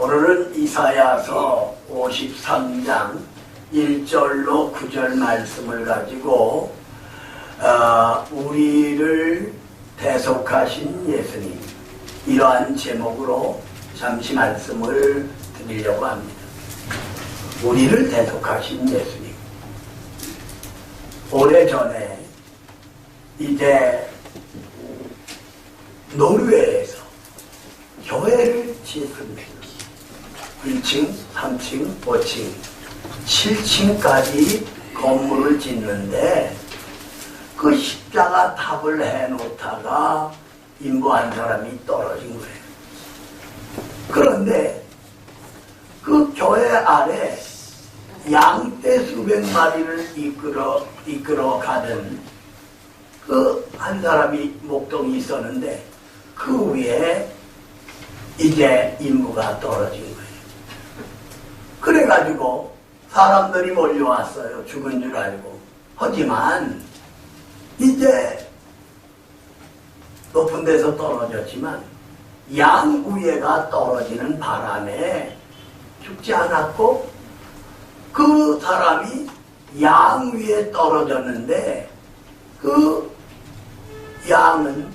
오늘은 이사야서 53장 1절로 9절 말씀을 가지고 우리를 대속하신 예수님, 이러한 제목으로 잠시 말씀을 드리려고 합니다. 우리를 대속하신 예수님. 오래전에 이제 노르웨이에서 교회를 지었습니다. 1층, 3층, 5층, 7층까지 건물을 짓는데 그 십자가 탑을 해놓다가 인부한 사람이 떨어진 거예요. 그런데 그 교회 아래 양떼 수백 마리를 이끌어 가던 그 한 사람이 목동이 있었는데 그 위에 이제 인부가 떨어진 거예요. 그래가지고 사람들이 몰려왔어요. 죽은 줄 알고. 하지만 이제 높은 데서 떨어졌지만 양 위에가 떨어지는 바람에 죽지 않았고, 그 사람이 양 위에 떨어졌는데 그 양은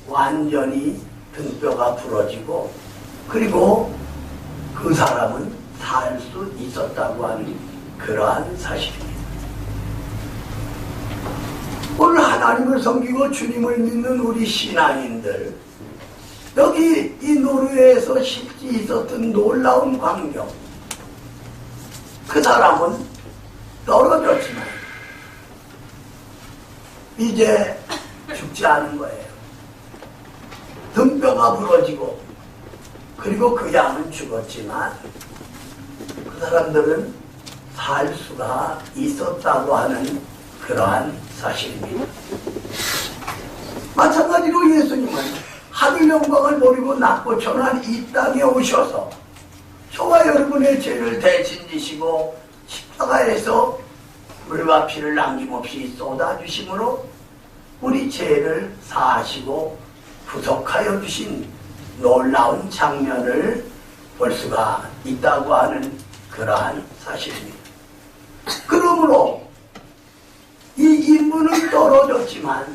완전히 등뼈가 부러지고, 그리고 그 사람은 살 수 있었다고 하는 그러한 사실입니다. 오늘 하나님을 섬기고 주님을 믿는 우리 신앙인들, 여기 이 노르웨이에서 실제 있었던 놀라운 광경, 그 사람은 떨어졌지만 이제 죽지 않은 거예요. 등뼈가 부러지고, 그리고 그 양은 죽었지만 그 사람들은 살 수가 있었다고 하는 그러한 사실입니다. 마찬가지로 예수님은 하늘 영광을 버리고 낮고 천한 이 땅에 오셔서 저와 여러분의 죄를 대신 지시고 십자가에서 물과 피를 남김없이 쏟아주심으로 우리 죄를 사하시고 구속하여 주신 놀라운 장면을 볼 수가 있다고 하는 그러한 사실입니다. 그러므로 이 인부는 떨어졌지만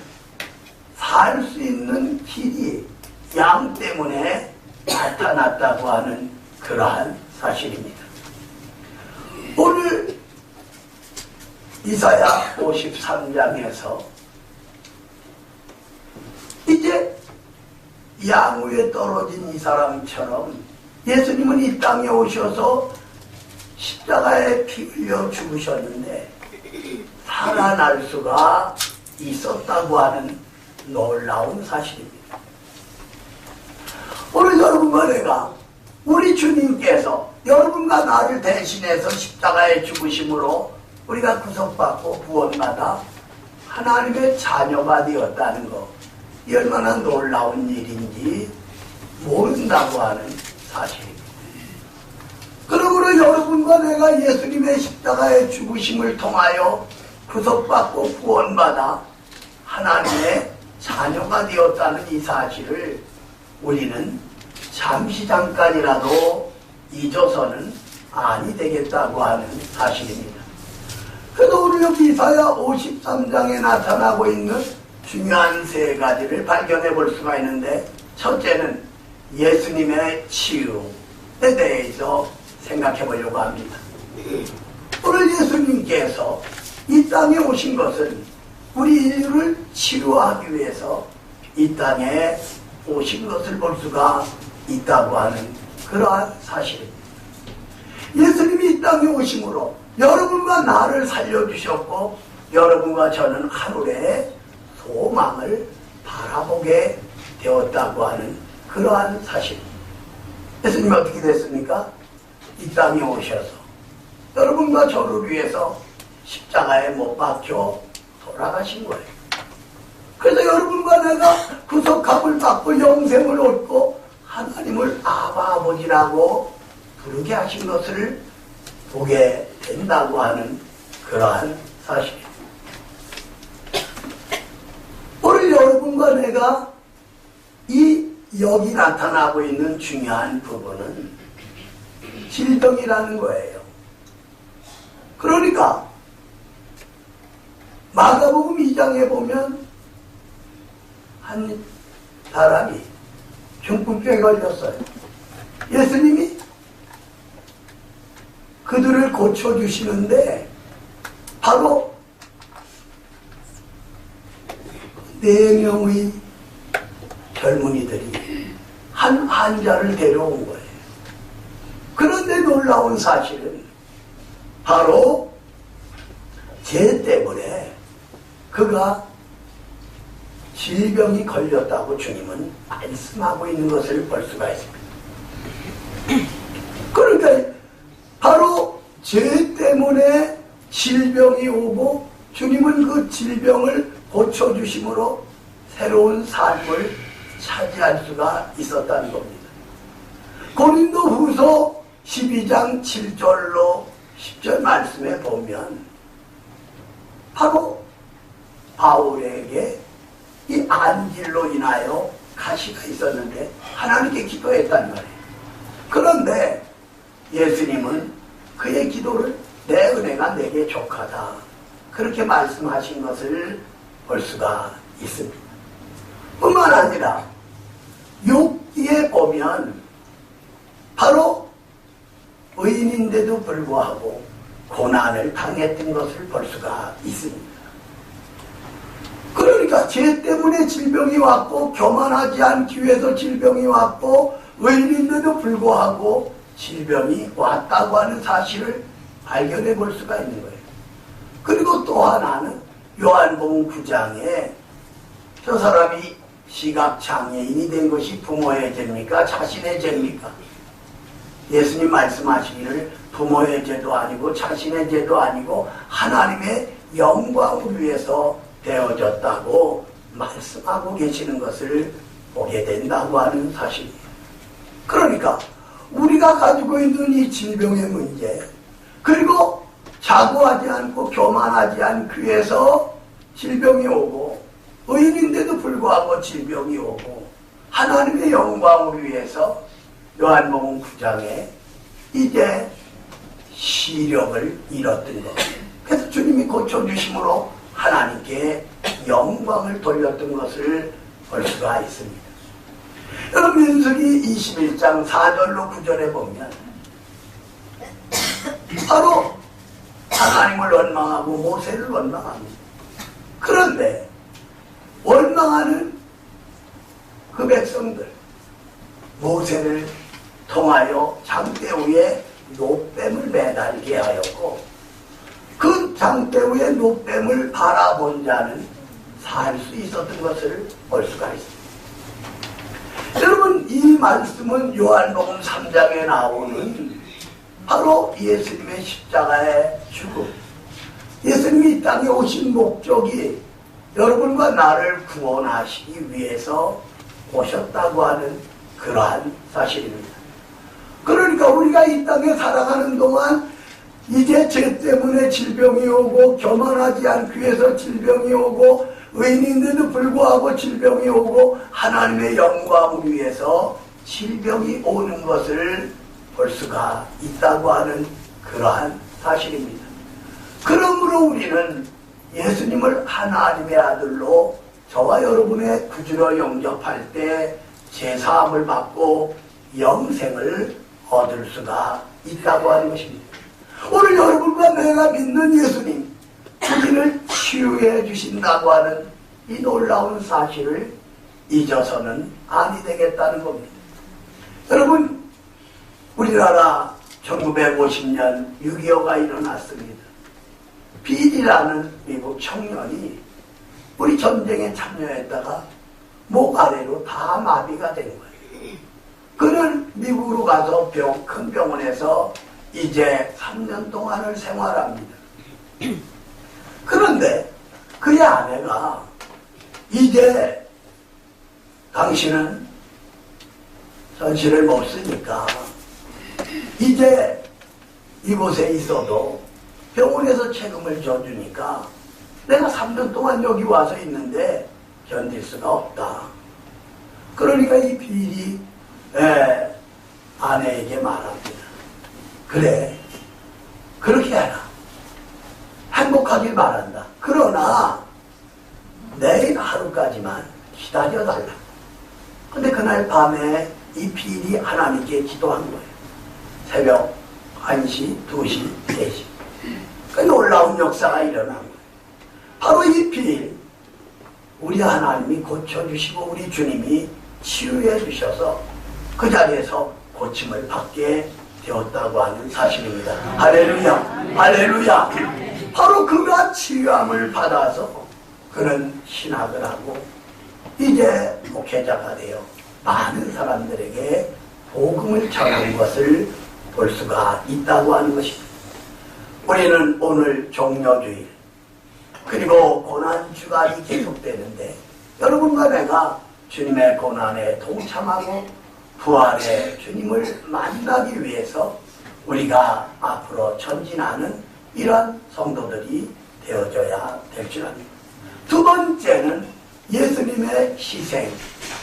살 수 있는 길이 양 때문에 나타났다고 하는 그러한 사실입니다. 오늘 이사야 53장에서 이제 양 위에 떨어진 이 사람처럼 예수님은 이 땅에 오셔서 십자가에 피 흘려 죽으셨는데 살아날 수가 있었다고 하는 놀라운 사실입니다. 오늘 여러분과 내가, 우리 주님께서 여러분과 나를 대신해서 십자가에 죽으심으로 우리가 구속받고 구원받아 하나님의 자녀가 되었다는 것, 이 얼마나 놀라운 일인지 모른다고 하는 사실입니다. 그러므로 여러분과 내가 예수님의 십자가의 죽으심을 통하여 구속받고 구원받아 하나님의 자녀가 되었다는 이 사실을 우리는 잠시 잠깐이라도 잊어서는 아니 되겠다고 하는 사실입니다. 그래서 오늘 여기 이사야 53장에 나타나고 있는 중요한 세 가지를 발견해 볼 수가 있는데, 첫째는 예수님의 치유에 대해서 생각해 보려고 합니다. 오늘 예수님께서 이 땅에 오신 것은 우리 인류를 치료하기 위해서 이 땅에 오신 것을 볼 수가 있다고 하는 그러한 사실입니다. 예수님이 이 땅에 오심으로 여러분과 나를 살려주셨고, 여러분과 저는 하늘의 소망을 바라보게 되었다고 하는 그러한 사실입니다. 예수님이 어떻게 됐습니까? 이 땅에 오셔서 여러분과 저를 위해서 십자가에 못 박혀 돌아가신 거예요. 그래서 여러분과 내가 구속함을 받고 영생을 얻고 하나님을 아버지라고 부르게 하신 것을 보게 된다고 하는 그러한 사실입니다. 오늘 여러분과 내가 이 여기 나타나고 있는 중요한 부분은 질병이라는 거예요. 그러니까 마가복음 2장에 보면 한 사람이 중풍병에 걸렸어요. 예수님이 그들을 고쳐주시는데 바로 4명의 젊은이들이 한 환자를 데려온 거예요. 그런데 놀라운 사실은 바로 죄 때문에 그가 질병이 걸렸다고 주님은 말씀하고 있는 것을 볼 수가 있습니다. 그러니까 바로 죄 때문에 질병이 오고 주님은 그 질병을 고쳐주심으로 새로운 삶을 차지할 수가 있었다는 겁니다. 고린도 후서 12장 7절로 10절 말씀에 보면 바로 바울에게 이 안질로 인하여 가시가 있었는데 하나님께 기도했단 말이에요. 그런데 예수님은 그의 기도를 내 은혜가 내게 족하다 그렇게 말씀하신 것을 볼 수가 있습니다. 뿐만 아니라 욥기에 보면 바로 의인인데도 불구하고 고난을 당했던 것을 볼 수가 있습니다. 그러니까 죄 때문에 질병이 왔고 교만하지 않기 위해서 질병이 왔고 의인인데도 불구하고 질병이 왔다고 하는 사실을 발견해 볼 수가 있는 거예요. 그리고 또 하나는 요한복음 9장에 저 사람이 시각장애인이 된 것이 부모의 죄입니까? 자신의 죄입니까? 예수님 말씀하시기를 부모의 죄도 아니고 자신의 죄도 아니고 하나님의 영광을 위해서 되어졌다고 말씀하고 계시는 것을 보게 된다고 하는 사실이에요. 그러니까 우리가 가지고 있는 이 질병의 문제 그리고 자고하지 않고 교만하지 않기 위해서 질병이 오고 의인인데도 불구하고 질병이 오고 하나님의 영광을 위해서 요한복음 9장에 이제 시력을 잃었던 것. 그래서 주님이 고쳐주심으로 하나님께 영광을 돌렸던 것을 볼 수가 있습니다. 여러분 민수기 21장 4절로 9절에 보면 바로 하나님을 원망하고 모세를 원망합니다. 그런데 원망하는 그 백성들 모세를 통하여 장대 위에 노뱀을 매달게 하였고 그 장대 위에 노뱀을 바라본 자는 살 수 있었던 것을 볼 수가 있습니다. 여러분 이 말씀은 요한복음 3장에 나오는 바로 예수님의 십자가의 죽음 예수님이 이 땅에 오신 목적이 여러분과 나를 구원하시기 위해서 오셨다고 하는 그러한 사실입니다. 그러니까 우리가 이 땅에 살아가는 동안 이제 죄 때문에 질병이 오고 교만하지 않기 위해서 질병이 오고 의인인데도 불구하고 질병이 오고 하나님의 영광을 위해서 질병이 오는 것을 볼 수가 있다고 하는 그러한 사실입니다. 그러므로 우리는 예수님을 하나님의 아들로 저와 여러분의 구주로 영접할 때 제사함을 받고 영생을 얻을 수가 있다고 하는 것입니다. 오늘 여러분과 내가 믿는 예수님 우리를 치유해 주신다고 하는 이 놀라운 사실을 잊어서는 아니 되겠다는 겁니다. 여러분 우리나라 1950년 6.25가 일어났습니다. 빌이라는 미국 청년이 우리 전쟁에 참여했다가 목 아래로 다 마비가 된 거예요. 그는 미국으로 가서 큰 병원에서 이제 3년 동안을 생활합니다. 그런데 그의 아내가 이제 당신은 현실을 못 쓰니까 이제 이곳에 있어도 병원에서 책임을 져주니까 내가 3년 동안 여기 와서 있는데 견딜 수가 없다. 그러니까 이 빌이 아내에게 말합니다. 그래, 그렇게 해라. 행복하길 바란다. 그러나 내일 하루까지만 기다려달라. 근데 그날 밤에 이 필이 하나님께 기도한 거예요. 새벽 1시, 2시, 3시. 그 놀라운 역사가 일어난 거예요. 바로 이 필, 우리 하나님이 고쳐주시고 우리 주님이 치유해 주셔서 그 자리에서 고침을 받게 되었다고 하는 사실입니다. 할렐루야, 할렐루야. 바로 그가 치유함을 받아서 그는 신학을 하고 이제 목회자가 되어 많은 사람들에게 복음을 전한 것을 볼 수가 있다고 하는 것입니다. 우리는 오늘 종려주일 그리고 고난주간이 계속되는데 여러분과 내가 주님의 고난에 동참하고 부활의 주님을 만나기 위해서 우리가 앞으로 전진하는 이러한 성도들이 되어져야 될 줄 압니다. 두 번째는 예수님의 희생에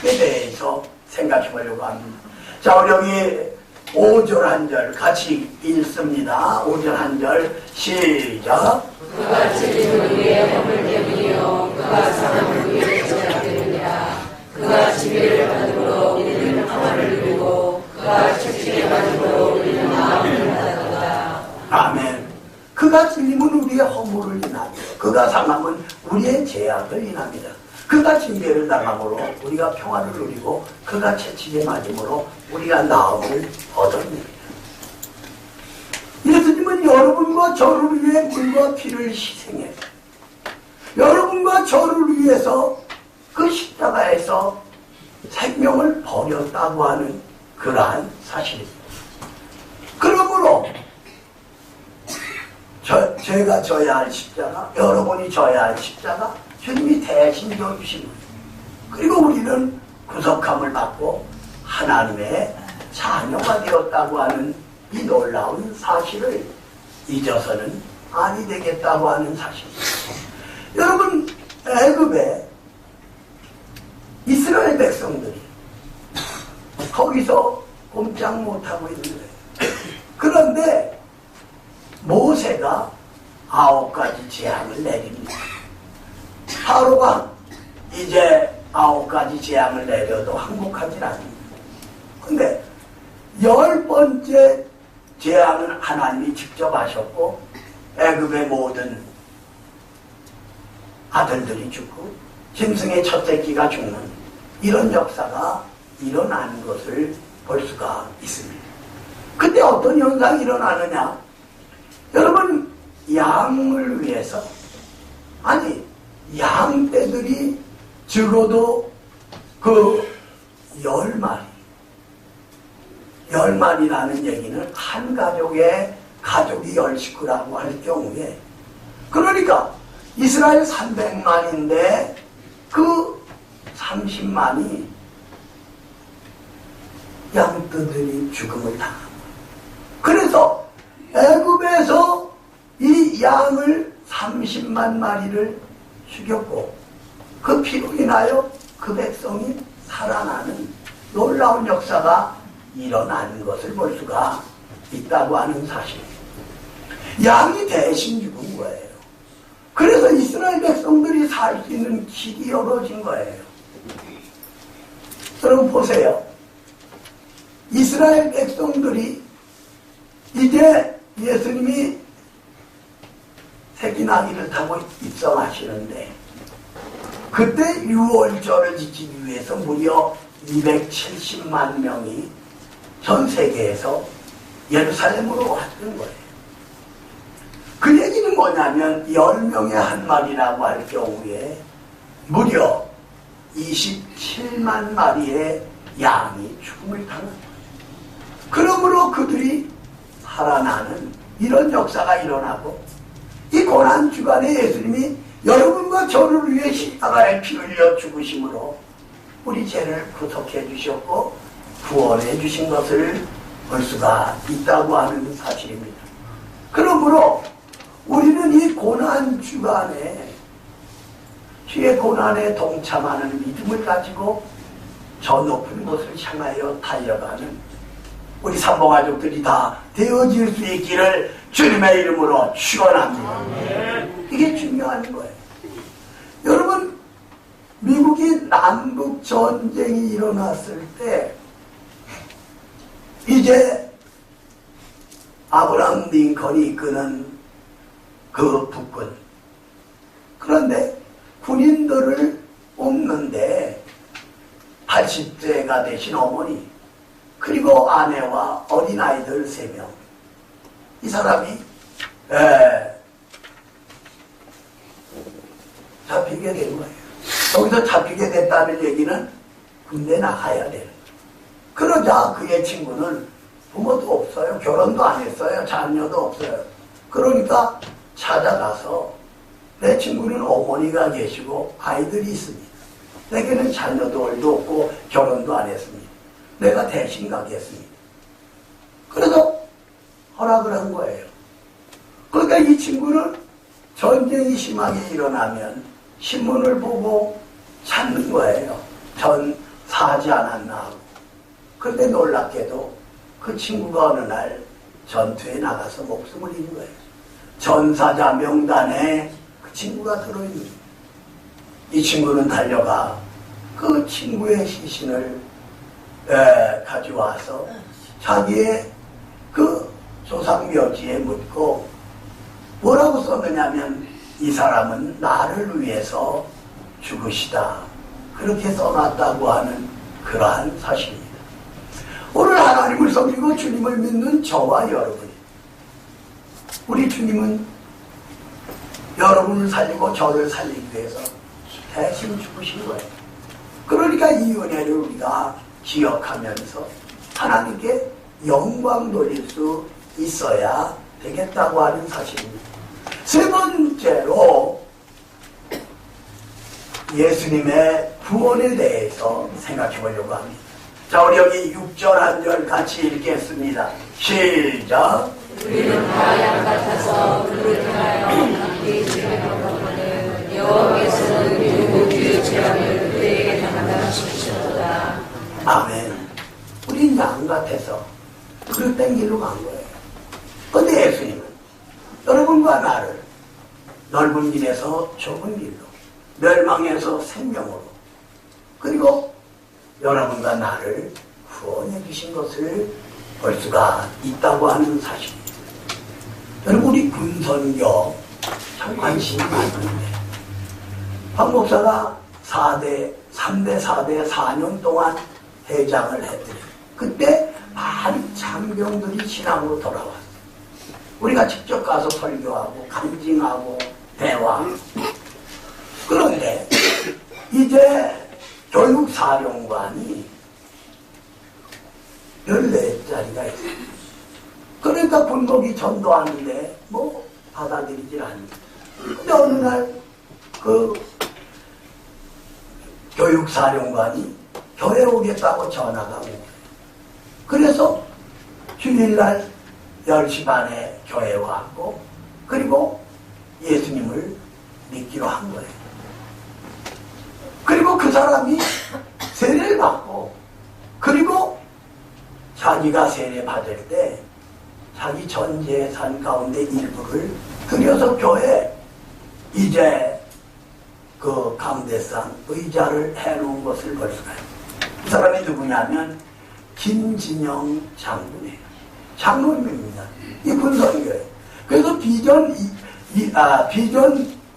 대해서 생각해 보려고 합니다. 자, 우리 여기 5절 한 절 같이 읽습니다. 5절 한 절 시작. 그가 진리를 위해 허물 때문이요 그가 사랑을 위해 제자 때문이라. 그가 지혜를 받음으로 우리는 평화를 누리고 그가 책임을 받음으로 우리는 마음을 받았도다. 아멘. 그가 찔림은 우리의 허물을 인하며 그가 상함은 우리의 죄악을 인합니다. 그가 징계를 당함으로 우리가 평화를 누리고 그가 채찍에 맞음으로 우리가 나음을 얻었습니다. 예수님은 여러분과 저를 위해 물과 피를 희생해 여러분과 저를 위해서 그 십자가에서 생명을 버렸다고 하는 그러한 사실입니다. 그러므로 제가 져야 할 십자가, 여러분이 져야 할 십자가 주님이 대신 져주신 거예요. 그리고 우리는 구속함을 받고 하나님의 자녀가 되었다고 하는 이 놀라운 사실을 잊어서는 아니 되겠다고 하는 사실입니다. 여러분, 애굽에 이스라엘 백성들이 거기서 꼼짝 못하고 있는 거예요. 그런데 모세가 9가지 재앙을 내립니다. 바로가 이제 9가지 재앙을 내려도 항복하지 않습니다. 근데 10번째 재앙은 하나님이 직접 하셨고 애굽의 모든 아들들이 죽고 짐승의 첫 새끼가 죽는 이런 역사가 일어나는 것을 볼 수가 있습니다. 그때 어떤 현상이 일어나느냐? 여러분, 양을 위해서, 아니 양떼들이 적어도 그 10마리라는 얘기는 한 가족의 가족이 10식구라고 할 경우에, 그러니까 이스라엘 300만인데 그 30만이 양떼들이 죽음을 당합니다. 그래서 애굽에서 이 양을 30만 마리를 죽였고 그 피로 인하여 그 백성이 살아나는 놀라운 역사가 일어나는 것을 볼 수가 있다고 하는 사실입니다. 양이 대신 죽은 거예요. 그래서 이스라엘 백성들이 살 수 있는 길이 열어진 거예요. 여러분 보세요. 이스라엘 백성들이 이제 예수님이 새끼 나귀를 타고 입성하시는데 그때 유월절을 지키기 위해서 무려 270만 명이 전 세계에서 예루살렘으로 왔던 거예요. 그 얘기는 뭐냐면 10명에 한 마리라고 할 경우에 무려 27만 마리의 양이 죽음을 당한 거예요. 그러므로 그들이 살아나는 이런 역사가 일어나고 이 고난주간에 예수님이 여러분과 저를 위해 십자가에 피 흘려 죽으심으로 우리 죄를 구속해 주셨고 구원해 주신 것을 볼 수가 있다고 하는 사실입니다. 그러므로 우리는 이 고난주간에 주의 고난에 동참하는 믿음을 가지고 저 높은 곳을 향하여 달려가는 우리 산모가족들이 다 되어질 수 있기를 주님의 이름으로 축원합니다. 이게 중요한 거예요. 여러분, 미국이 남북 전쟁이 일어났을 때 이제 아브라함 링컨이 이끄는 그 북군, 그런데 군인들을 뽑는데 80세가 되신 어머니 그리고 아내와 어린아이들 3명, 이 사람이 잡히게 된 거예요. 여기서 잡히게 됐다는 얘기는 군대 나가야 되는 거예요. 그러자 그의 친구는 부모도 없어요. 결혼도 안 했어요. 자녀도 없어요. 그러니까 찾아가서 내 친구는 어머니가 계시고 아이들이 있습니다. 내게는 자녀도 없고 결혼도 안 했습니다. 내가 대신 가겠습니다. 그래서 허락을 한 거예요. 그러니까 이 친구는 전쟁이 심하게 일어나면 신문을 보고 찾는 거예요. 사지 않았나 하고. 그런데 놀랍게도 그 친구가 어느 날 전투에 나가서 목숨을 잃은 거예요. 전사자 명단에 그 친구가 들어있는 거예요. 이 친구는 달려가 그 친구의 시신을 가져와서 자기의 그 조상묘지에 묻고 뭐라고 썼느냐면 이 사람은 나를 위해서 죽으시다, 그렇게 써놨다고 하는 그러한 사실입니다. 오늘 하나님을 섬기고 주님을 믿는 저와 여러분, 우리 주님은 여러분을 살리고 저를 살리기 위해서 대신 죽으신 거예요. 그러니까 이 은혜를 우리가 기억하면서 하나님께 영광 돌릴 수 있어야 되겠다고 하는 사실입니다. 세 번째로 예수님의 구원에 대해서 생각해 보려고 합니다. 자, 우리 여기 6절 한 절 같이 읽겠습니다. 시작. 우리는 다 양 같아서 그를 향하여 함께 지내는 여호와께서는 그리고 그의 죄악을 그에게 담당시키셨도다. 아멘. 우린 양 같아서 그릇된 길로 간 거예요. 그런데 예수님은 여러분과 나를 넓은 길에서 좁은 길로, 멸망에서 생명으로, 그리고 여러분과 나를 구원해 주신 것을 볼 수가 있다고 하는 사실입니다. 여러분, 우리 군선교 참 관심이 많은데 박 목사가 3대, 4대 4년 동안 회장을 했더니 그때 많은 장병들이 신앙으로 돌아왔어요. 우리가 직접 가서 설교하고 간증하고 대화. 그런데 이제 교육사령관이 14자리가 있어요. 그러니까 군복이 전도하는데 뭐 받아들이질 않습니다. 근데 어느 날 그 교육사령관이 교회 오겠다고 전화가 온 거예요. 그래서 주일날 10시 반에 교회에 왔고, 그리고 예수님을 믿기로 한 거예요. 그리고 그 사람이 세례를 받고, 그리고 자기가 세례 받을 때 자기 전 재산 가운데 일부를 들여서 교회에 이제 그 강대상 의자를 해놓은 것을 볼 수가 있어요. 그 사람이 누구냐면 김진영 장군이에요. 장로님입니다. 이 군선교회. 그래서 비전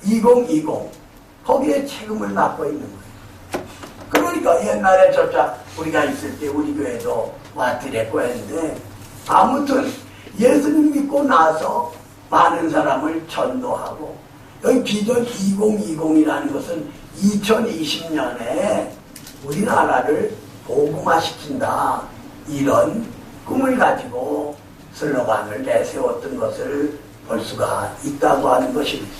2020 거기에 책임을 맡고 있는 거예요. 그러니까 옛날에 우리가 있을 때 우리 교회도 왔더랬고 했는데, 아무튼 예수님 믿고 나서 많은 사람을 전도하고, 여기 비전 2020이라는 것은 2020년에 우리나라를 복음화시킨다, 이런 꿈을 가지고 슬로건을 내세웠던 것을 볼 수가 있다고 하는 것입니다.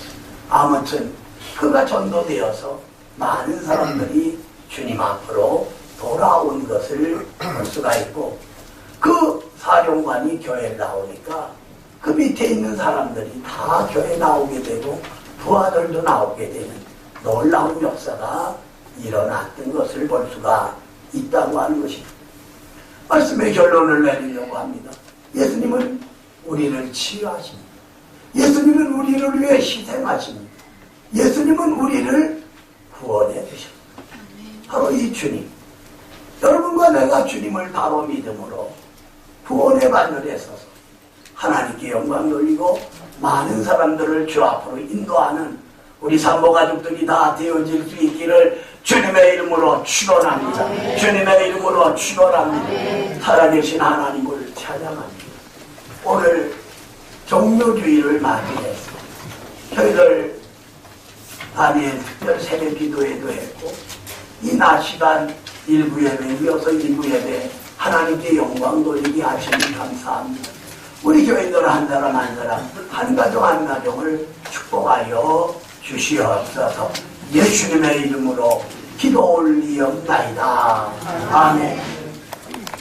아무튼 그가 전도되어서 많은 사람들이 주님 앞으로 돌아온 것을 볼 수가 있고, 그 사령관이 교회에 나오니까 그 밑에 있는 사람들이 다 교회에 나오게 되고 부하들도 나오게 되는 놀라운 역사가 일어났던 것을 볼 수가 있다고 하는 것입니다. 말씀의 결론을 내리려고 합니다. 예수님은 우리를 치유하십니다. 예수님은 우리를 위해 희생하십니다. 예수님은 우리를 구원해 주십니다. 바로 이 주님, 여러분과 내가 주님을 바로 믿음으로 구원의 바늘에 서서 하나님께 영광 돌리고 많은 사람들을 주 앞으로 인도하는 우리 산모 가족들이 다 되어질 수 있기를 주님의 이름으로 축원합니다. 주님의 이름으로 축원합니다. 살아계신 하나님을 찬양합니다. 오늘 종료주의를 맞이해서 저희들 다니엘 특별 새벽 기도회도 했고 이 낮 시간 일부 예배 이어서 일부 예배 하나님께 영광 돌리게 하시니 감사합니다. 우리 교인들 한 사람 한 사람 한 가정 한 가정을 축복하여 주시옵소서. 예수님의 이름으로 기도 올리옵나이다. 아멘.